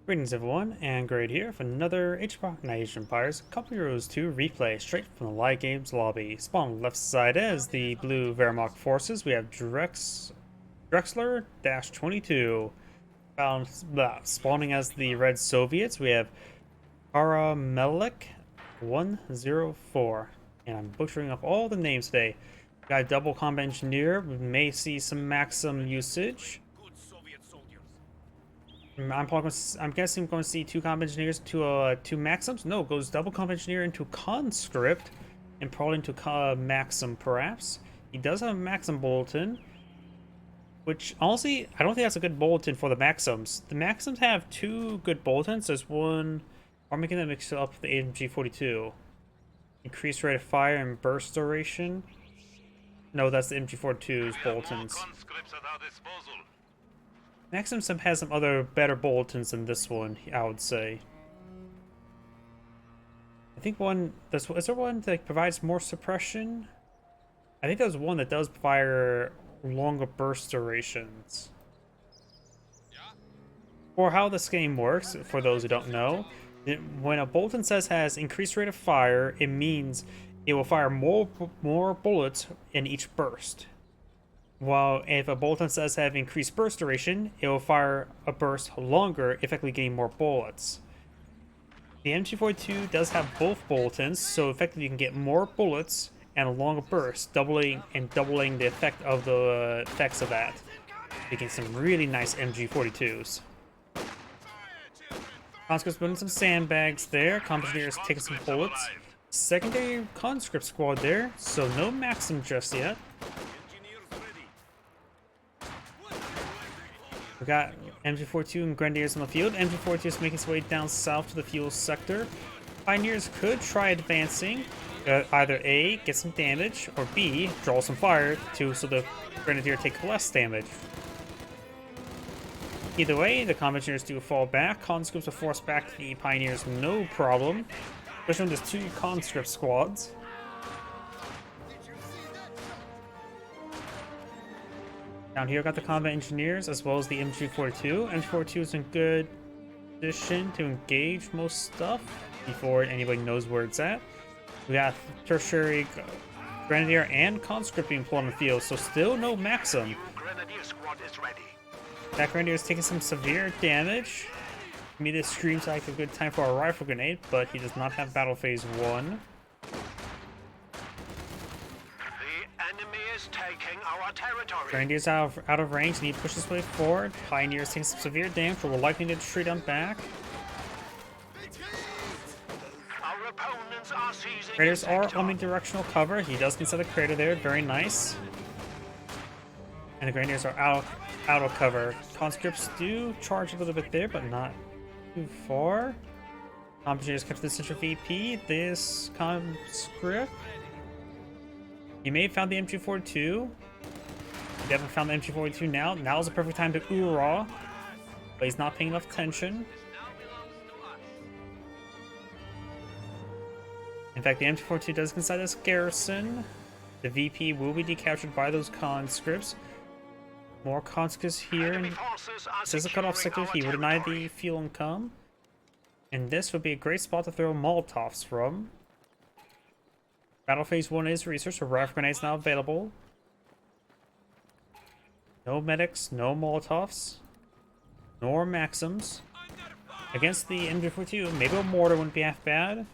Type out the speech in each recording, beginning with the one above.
Greetings everyone, and Grade here for another Age of Empires Couple Heroes 2 replay straight from the live games lobby. Spawn on the left side as the blue Wehrmacht forces. We have drexler-22 spawning as the red Soviets. We have karamelik104, and I'm butchering up all the names today. We got double combat engineer. We may see some maximum usage. I'm guessing we're going to see two combat engineers to two maxims. No, it goes double combat engineer into conscript and probably into maxim perhaps. He does have a maxim bulletin, which honestly I don't think that's a good bulletin for the maxims. The maxims have two good bulletins. There's one, or making them mix up the MG42. Increased rate of fire and burst duration. No, that's the MG42's bulletins. Maxim has some other better bulletins than this one, I would say. I think is there one that provides more suppression? I think there's one that does fire longer burst durations. Or how this game works, for those who don't know, when a bulletin says has increased rate of fire, it means it will fire more bullets in each burst. While if a bulletin says have increased burst duration, it will fire a burst longer, effectively getting more bullets. The MG42 does have both bulletins, so effectively you can get more bullets and a longer burst, doubling the effect of the effects of that, making some really nice MG42s. Conscripts putting some sandbags there. Combat taking some bullets. Secondary conscript squad there, so no maxim just yet. We got MG42 and Grenadiers on the field. MG42 is making its way down south to the fuel sector. Pioneers could try advancing. Either A, get some damage, or B, draw some fire so the Grenadier take less damage. Either way, the Engineers do fall back. Conscripts are forced back to the Pioneers, no problem. Especially when there's two conscript squads. Down here, got the combat engineers as well as the MG42. MG42 is in good position to engage most stuff before anybody knows where it's at. We got tertiary grenadier and conscript being pulled on the field, so still no maxim. That grenadier is taking some severe damage. To me, this screams like a good time for a rifle grenade, but he does not have battle phase 1. Grenadiers out of range, and he pushes his way forward. Pioneers taking some severe damage, but we're likely to retreat on back. Raiders are omnidirectional cover. He does consider the crater there, very nice. And the Grenadiers are out of cover. Conscripts do charge a little bit there, but not too far. Engineers kept the central VP. This conscript, you may have found the MG42. You haven't found the MG42 now. Now is the perfect time to oorah, but he's not paying enough attention. In fact, the MG42 does consider this garrison. The VP will be decaptured by those conscripts. More conscripts here. And this is a cutoff sector. He will deny the fuel and come. And this would be a great spot to throw Molotovs from. Battle phase 1 is research, so rifle grenades now available. No medics, no Molotovs, nor maxims. Against the MG42, maybe a mortar wouldn't be half bad.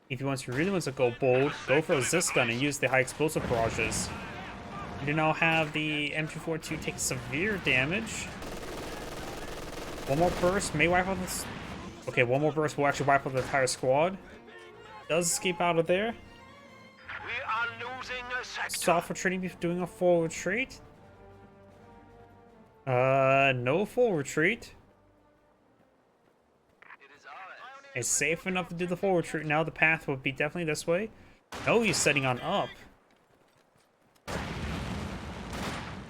If he really wants to go bold, go for a Zis gun and use the high explosive barrages. We do now have the MG42 take severe damage. One more burst may wipe out this. Okay, one more burst will actually wipe out the entire squad. Does escape out of there. We are losing a sector. Soft retreating before doing a full retreat. No full retreat. It's safe enough to do the full retreat now. The path would be definitely this way. No, he's setting on up.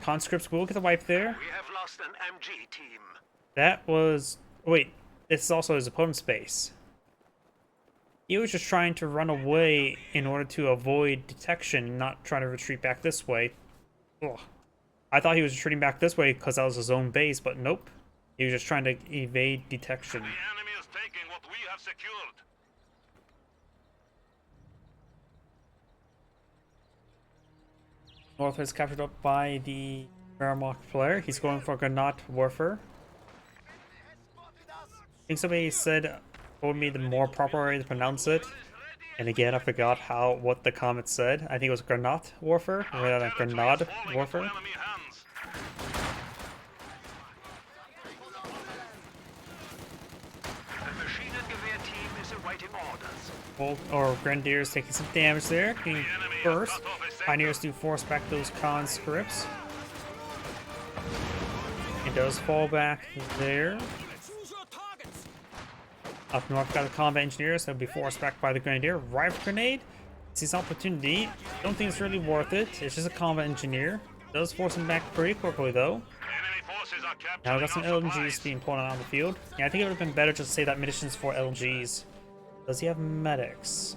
Conscripts will get the wipe there. We have lost an MG team. That was... Wait, this is also his opponent's base. He was just trying to run away in order to avoid detection, not trying to retreat back this way. Ugh. I thought he was retreating back this way because that was his own base, but nope. He was just trying to evade detection. The enemy is taking what we have secured. North is captured up by the Karamelik player. He's going for Granat warfare. I think somebody told me the more proper way to pronounce it. And again, I forgot what the comment said. I think it was Granat warfare rather than Granad warfare. Enemy hands. The machine and gewehr team is awaiting orders. Or Grenadiers taking some damage there. Getting first. Pioneers do force back those conscripts. It does fall back there. Up north, got the combat engineers. They'll be forced back by the Grenadier. Rifle grenade. Sees opportunity. Don't think it's really worth it. It's just a combat engineer. Does force him back pretty quickly though. Enemy forces are capturing Now we got some our LMGs supplies. being pulled out on the field. Yeah, I think it would have been better just to say that munitions for LMGs. Does he have medics?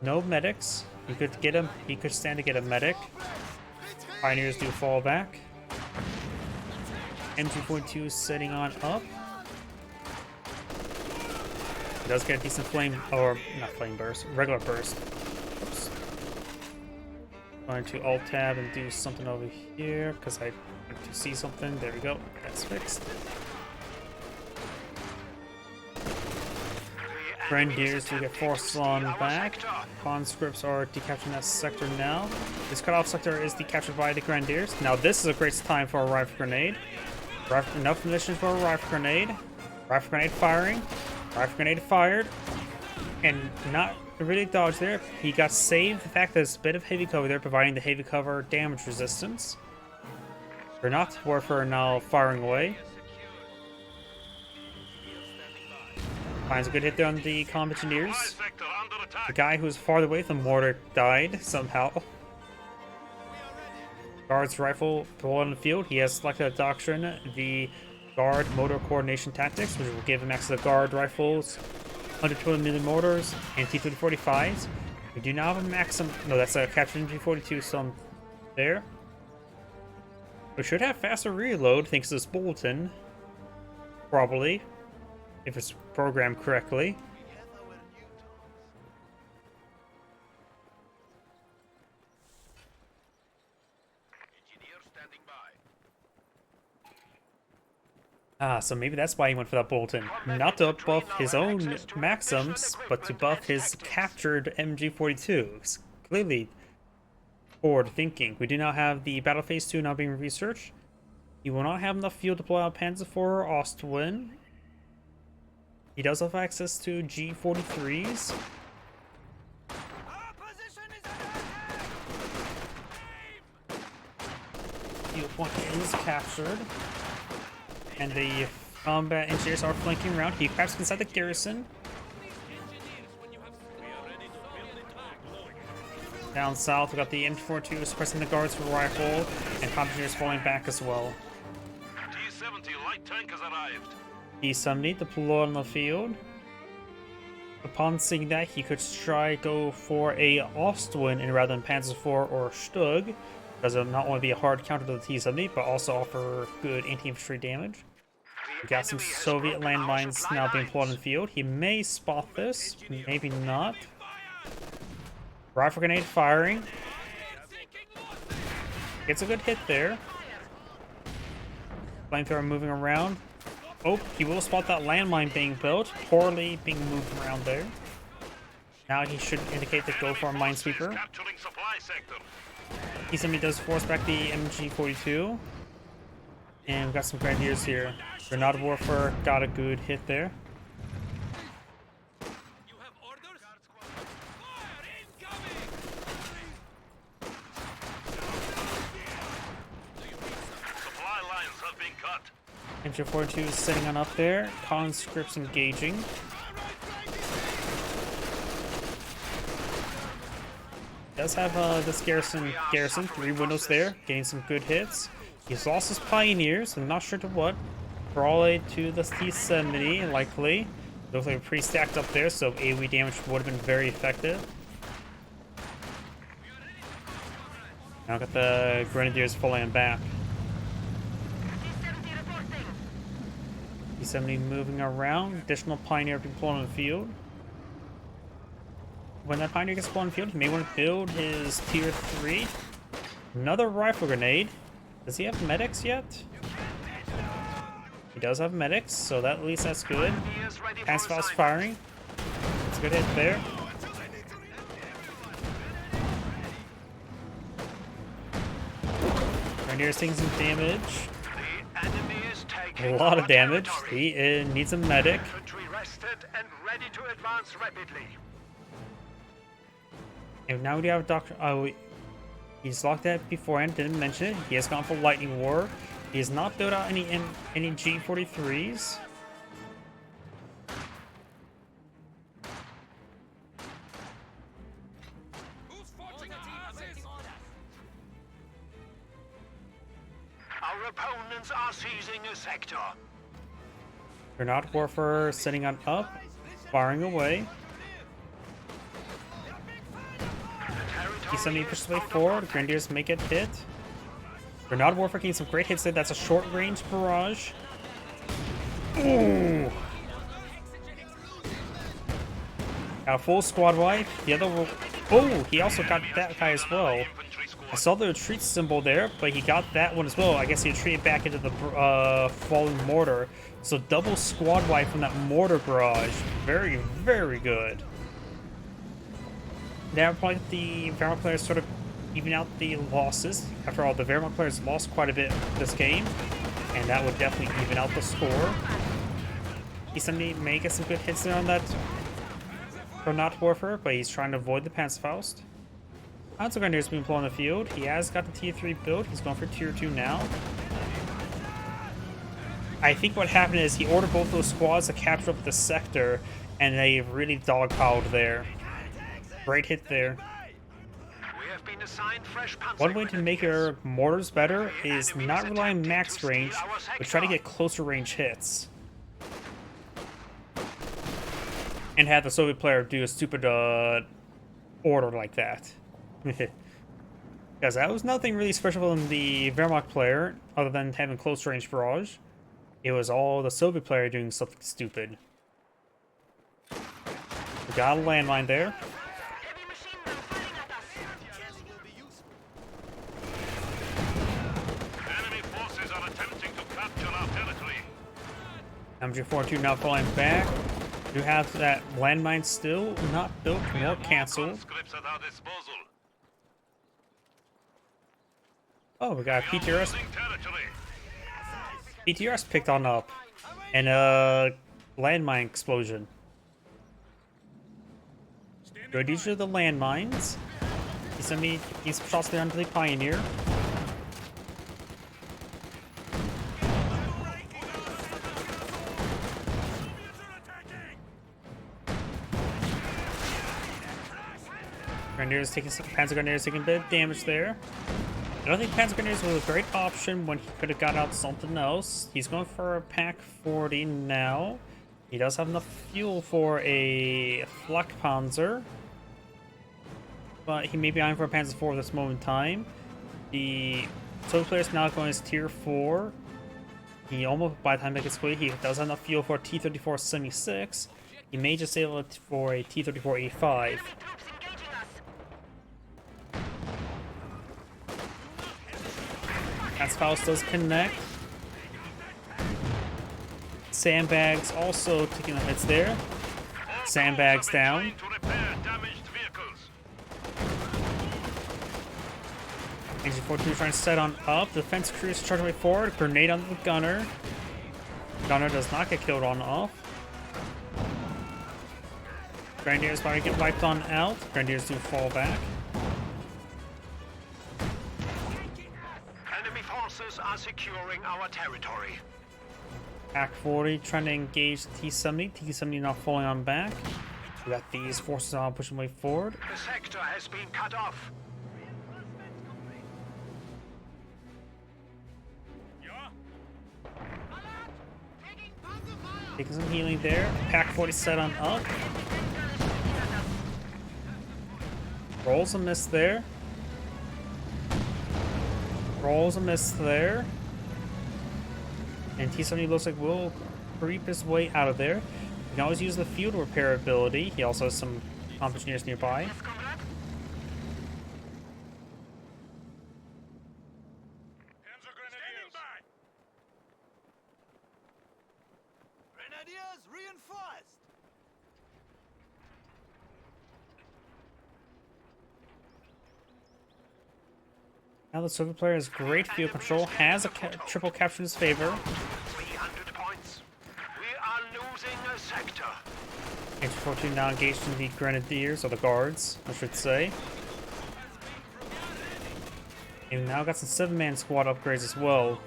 No medics. He could get him. He could stand to get a medic. Pioneers do fall back. MG42 setting on up. He does get a decent flame, or not flame burst, regular burst. Oops. Going to alt tab and do something over here because I want to see something. There we go. That's fixed. Grenadiers do get forced on back. Conscripts are decapturing that sector now. This cutoff sector is decaptured by the Grenadiers. Now this is a great time for a rifle grenade. Enough munitions for a rifle grenade. Rifle grenade firing. Rifle grenade fired. And not really dodged there. He got saved. The fact that there's a bit of heavy cover there, providing the heavy cover damage resistance. Granat warfare now firing away. Finds a good hit there on the combat engineers. Sector under The attack. guy who was farther away from the mortar died somehow. Guard's rifle pulled on the field. He has selected a doctrine, the guard motor coordination tactics, which will give him access to guard rifles, 120mm mortars, and T-245s. We do not have a maximum. No, that's a captured MG42 some there. We should have faster reload thanks to this bulletin. Probably. If it's programmed correctly. Engineer standing by. Ah, so maybe that's why he went for that bulletin. Not to buff his own Maxims, but to buff his captured MG42s. Clearly forward thinking. We do now have the Battle Phase 2 now being researched. He will not have enough fuel to blow out Panzer IV or Ostwind. He does have access to G43s. Field point is captured. And the combat engineers are flanking around. He grabs inside the garrison. Down south, we got the M42 suppressing the guards for rifle, and combat engineers falling back as well. T-70 light tank has arrived. T-70 deployed on the field. Upon seeing that, he could go for a Ostwind and rather than Panzer IV or Stug, because it'll not only be a hard counter to the T-70, but also offer good anti-infantry damage. We got some Soviet landmines now being deployed on the field. He may spot this, maybe not. Rifle grenade firing. Gets a good hit there. Flamethrower moving around. Oh, he will spot that landmine being built. Poorly being moved around there. Now he should indicate to go for a minesweeper. Capturing supply sector. T-70 does force back the MG42. And we've got some Grenadiers here. Grenade warfare got a good hit there. You have orders? Fire incoming! Supply lines have been cut. MG42 is sitting on up there. Conscripts engaging. Does have this garrison 3 windows there, getting some good hits. He's lost his pioneers, I'm not sure to what. Probably to the T-70, likely. Looks like we're pretty stacked up there, so AoE damage would have been very effective. Now got the Grenadiers falling back. T-70 moving around. Additional Pioneer deployed on the field. When that Pioneer gets deployed on the field, he may want to build his Tier 3. Another rifle grenade. Does he have medics yet? He does have medics, so that, at least that's good. Pass fast firing. That's a good hit there. Grenadier's taking some damage. A lot of damage. He needs a medic. Rested and ready to advance rapidly. And now we have Doctor. Oh, he's locked that beforehand. Didn't mention it. He has gone for Lightning War. He has not built out any G43s. Our opponents are seizing a sector. Grenade Warfare setting on up, firing away. T-70 pushes way forward. Grenadiers make it hit. Grenade Warfare getting some great hits there. That's a short range barrage. Ooh. Got a full squad wipe. The other. Oh, he also got that guy as well. I saw the retreat symbol there, but he got that one as well. I guess he retreated back into the falling mortar. So double squad wipe from that mortar barrage. Very, very good. Now probably the Wehrmacht players sort of even out the losses. After all, the Wehrmacht players lost quite a bit this game, and that would definitely even out the score. T-70 may get some good hits there on that Grenade Warfare, but he's trying to avoid the Panzerfaust. Grenadier's being put on the field. He has got the Tier 3 build. He's going for Tier 2 now. I think what happened is he ordered both those squads to capture up the sector, and they really dogpiled there. Great hit there. We have been assigned fresh One way to make your mortars better is not rely on max range, but try to get closer range hits. And have the Soviet player do a stupid order like that. Because that was nothing really special in the Wehrmacht player, other than having close range barrage. It was all the Soviet player doing something stupid. We got a landmine there. Enemy forces are attempting to capture our territory. MG42 now falling back. You have that landmine still not built nor canceled. Conscripts at our disposal. Oh, we got PTRS. Losing territory. PTRS picked on up. And a landmine explosion. Good use of the landmines. He sent me these shots there onto the Pioneer. Grenadiers taking some Panzer Grenadiers taking a bit of damage there. I don't think Panzer Grenadiers was a great option when he could have got out something else. He's going for a Pack 40 now. He does have enough fuel for a Flak Panzer, but he may be eyeing for a Panzer 4 at this moment in time. The Soviet player is now going as Tier 4. He almost, by the time that gets away, he does have enough fuel for a T-34 Semi-6. He may just save it for a T-34 A5. Panzerfaust does connect. Sandbags also taking the hits there. Sandbags down. To repair damaged vehicles. MG42 trying to set on up. Defense crew is charging way forward. Grenade on the gunner. Gunner does not get killed on off. Grenadiers about to get wiped on out. Grenadiers do fall back. Enemy forces are securing our territory. Pack 40 trying to engage the T-70. T-70 not falling on back. We got these forces all pushing way forward. The sector has been cut off. Taking some healing there. Pack 40 set on up. Rolls a miss there. Rolls a miss there. And T-70 looks like will creep his way out of there. He can always use the field repair ability. He also has some engineers nearby. Yes, comrade. Panzer Grenadiers! Grenadiers reinforced! Now the Soviet player has great field control, has a triple capture in his favor. 300 points. We are losing a sector. Infantry now engaged in the Grenadiers, or the Guards, I should say. And now got some 7-man squad upgrades as well.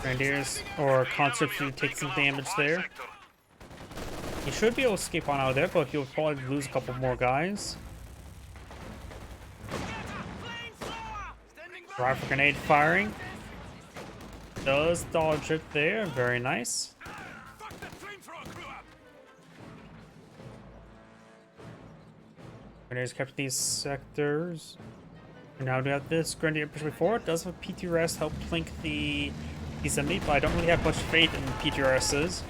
Grenadiers, or conscripts, should take some damage there. He should be able to escape on out of there, but he'll probably lose a couple more guys. Rifle grenade firing. Does dodge it there. Very nice. Fuck the flamethrower crew up! Grenadiers capture these sectors. And now we have this Grenadier push before. It does have PTRS help flank the P-70, but I don't really have much faith in PTRSs.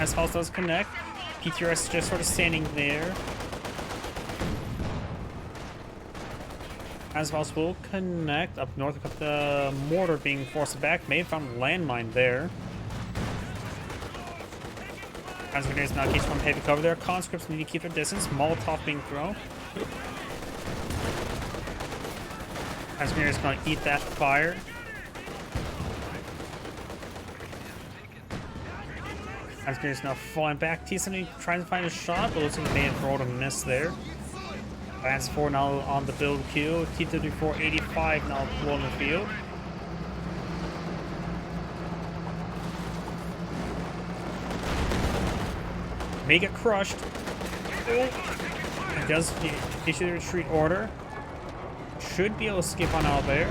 As Pulse does connect, PTRS is just sort of standing there. As Pulse will connect up north with the mortar being forced back. May have found a landmine there. As Grenadiers now engaged from heavy cover there. Conscripts need to keep their distance. Molotov being thrown. As Grenadiers going to eat that fire. As Grenadiers now falling back. T-70 trying to find a shot, but looks like they may have rolled a miss there. Lance 4 now on the build queue. T-34 85 now full in the field. May get crushed. He does issue the retreat order. Should be able to skip on out there.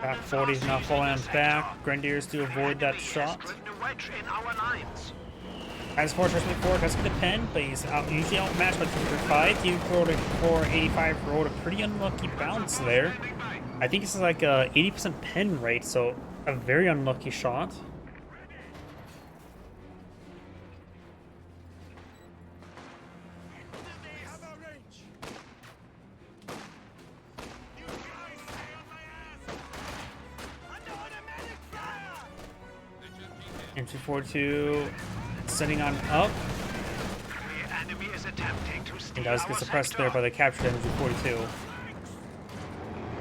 Back 40 is now falling back. Grenadiers to avoid that shot. As for Trustman 4 does get a pen, but he's usually outmatched by T-35. T-34 85 rolled a pretty unlucky bounce there. I think this is like a 80% pen rate, so a very unlucky shot. MT-42 setting on up. He does get suppressed there by the captured MG-42.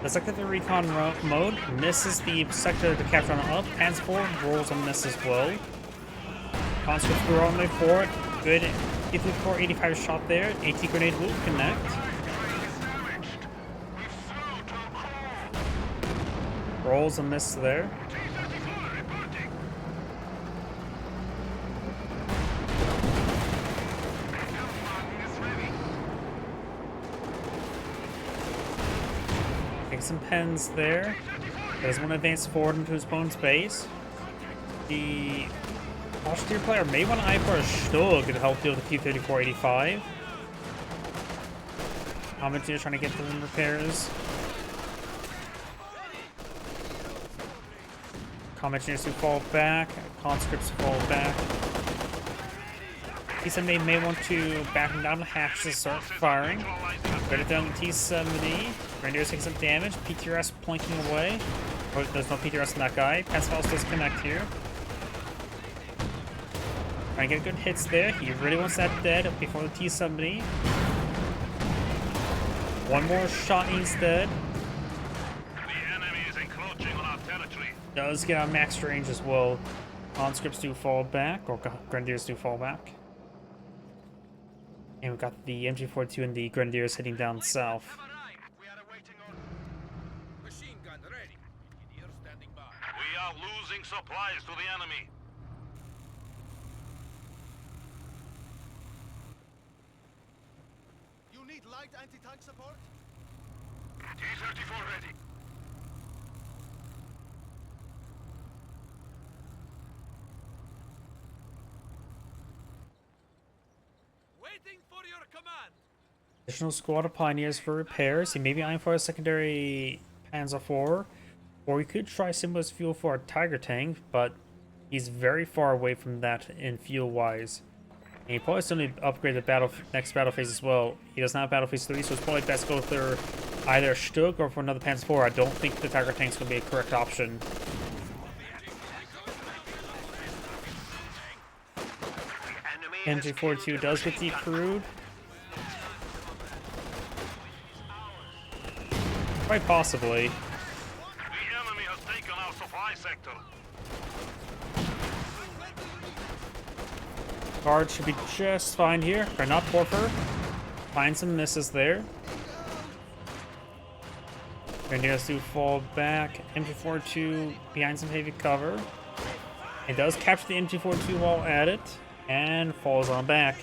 The sector to recon mode misses the sector to capture on up. Hands forward, rolls a miss as well. Conscripts go on the way forward. Good T-34 85 shot there. AT grenade will connect. Rolls a miss there. Some pens there. Does want to advance forward into his opponent's base. The Austrian player may want to eye for a Stug to help deal with the T-34 85. Commentator trying to get them repairs. Commentators who fall back. Conscripts fall back. T-70 may want to back him down the hatch to start firing. Better than the T-70. Grenadiers taking some damage. PTRS planking away. Oh, there's no PTRS in that guy. Pascal does connect here. Trying to get good hits there. He really wants that dead before the T-70. One more shot instead. The enemy is encroaching on our territory. Does get on max range as well. Conscripts do fall back, or Grenadiers do fall back. And we've got the MG-42 and the Grenadiers heading down south. We are awaiting orders. Machine gun ready. Engineer standing by. We are losing supplies to the enemy. You need light anti-tank support? T-34 ready. command. Additional squad of pioneers for repairs. He may be eyeing for a secondary Panzer IV, or we could try Simba's fuel for a Tiger tank, but he's very far away from that in fuel-wise. And he probably still need to upgrade the next battle phase as well. He doesn't have battle phase 3, so it's probably best to go for either a Stug or for another Panzer IV. I don't think the Tiger tank's going to be a correct option. MG42 does get decrewed. Quite possibly. The enemy has taken our supply sector. Guard should be just fine here. Or not Porfer. Find some misses there. Grenadiers do fall back. MG42 behind some heavy cover. It does capture the MG42 while at it. And falls on back.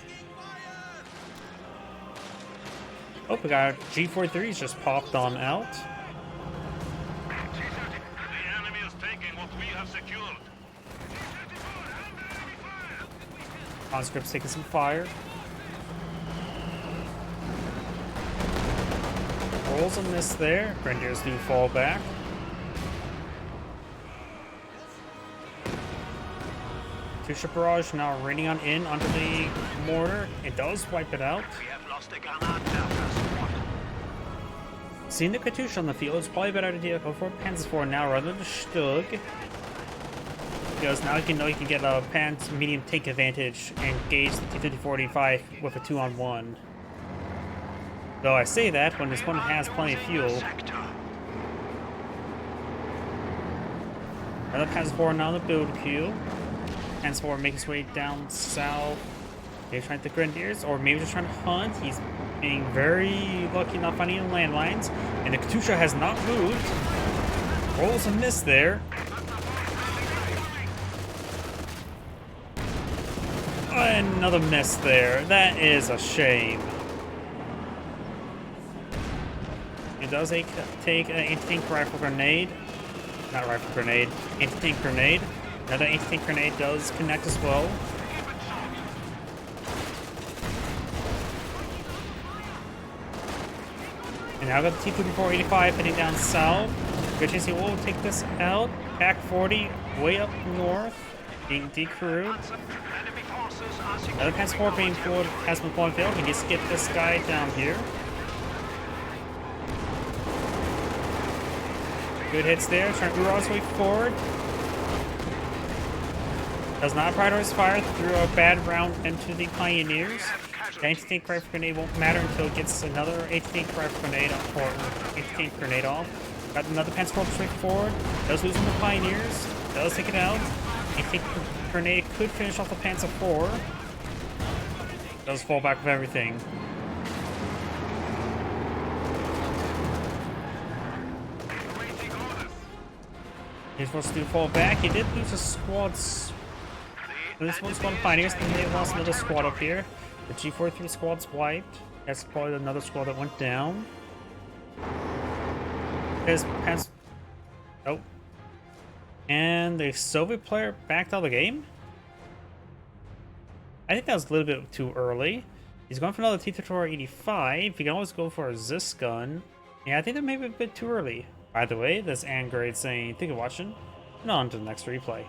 Oh, we got G43s just popped on out. The enemy is taking what we have secured. Conscript's taking some fire. Rolls a miss there. Grenadiers do fall back. Two-ship barrage now raining on in under the mortar. It does wipe it out. We have lost a Granat squad. Seeing the Katusha on the field, it's probably a better idea to go for Panzer IV now rather than Stug. Because now you know you can get a Panzer medium tank advantage and gauge the T-54-85 with a 2-on-1. Though I say that when this one has plenty of fuel. Another Panzer IV now in the build queue. Panzer IV makes his way down south. Maybe trying to the Grenadiers, or maybe just trying to hunt. He's being very lucky not finding landmines. And the Katusha has not moved. Rolls a miss there. Another miss there. That is a shame. It does take an anti-tank rifle grenade. Not rifle grenade. Anti-tank grenade. Another anti-tank grenade does connect as well. And now got the T-54-85 heading down south. Good chance he will take this out. Pack 40 way up north, being decrewed. Another Panzer IV being pulled past McClellan Field. We just get this guy down here. Good hits there, trying to roll his way forward. Does not prioritize fire through a bad round into the Pioneers. The anti-tank rifle grenade won't matter until it gets another anti-tank rifle grenade or anti-tank grenade off. Got another Panzer IV straight forward. Does lose on the Pioneers. Does take it out. Anti-tank grenade could finish off the Panzer IV. Does fall back with everything. He's supposed to fall back. He did lose a squad. This one squad of Pioneers, and they lost another squad up here. The G43 squad's wiped. That's probably another squad that went down. His pants. Oh. And the Soviet player backed out of the game? I think that was a little bit too early. He's going for another T-54-85. You can always go for a Zis gun. Yeah, I think that may be a bit too early. By the way, this Angrade saying, thank you for watching, and on to the next replay.